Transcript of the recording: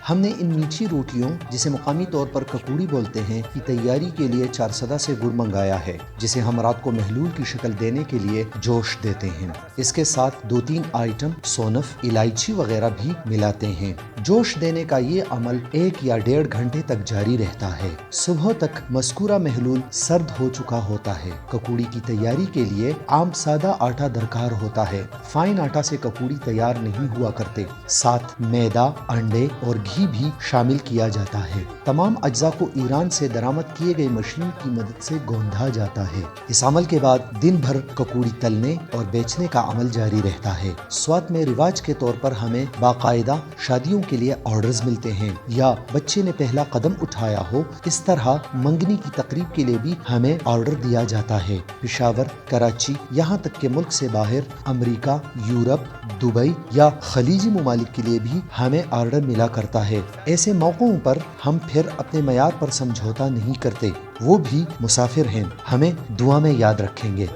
हमने इन मीठी रोटियों, जिसे मुकामी तौर पर ककोड़ी बोलते हैं, की तैयारी के लिए 4 सदा से गुड़ मंगाया है, जिसे हम रात को महलूल की शक्ल देने के लिए जोश देते हैं। इसके साथ 2-3 आइटम सौनफ, इलायची वगैरह भी मिलाते हैं। जोश देने का ये अमल 1 या 1.5 घंटे तक जारी रहता है। सुबह तक मस्कूरा महलूल सर्द हो चुका होता है। ककोड़ी की तैयारी के लिए आम सादा आटा दरकार होता है। फाइन आटा से ककोड़ी तैयार नहीं हुआ करते। साथ मैदा, अंडे और घी भी शामिल किया जाता है। तमाम अज्जा को ईरान से दरामद किए गए मशीन की मदद से गोंधा जाता है। इस अमल के बाद दिन भर ककोड़ी तलने और बेचने का अमल जारी रहता है। स्वात में रिवाज के तौर पर हमें बाकायदा शादियों के लिए ऑर्डर्स मिलते हैं, या बच्चे ने पहला कदम उठाया हो, इस तरह मंगनी की तकरीब के लिए भी हमें ऑर्डर दिया जाता है। पेशावर, कराची, यहाँ तक के मुल्क से बाहर अमेरिका, यूरोप, दुबई या खलीजी मुमालिक के लिए भी हमें ऑर्डर मिला करता है। ऐसे मौक़ों पर हम फिर अपने मयार पर समझौता नहीं करते। वो भी मुसाफिर हैं, हमें दुआ में याद रखेंगे।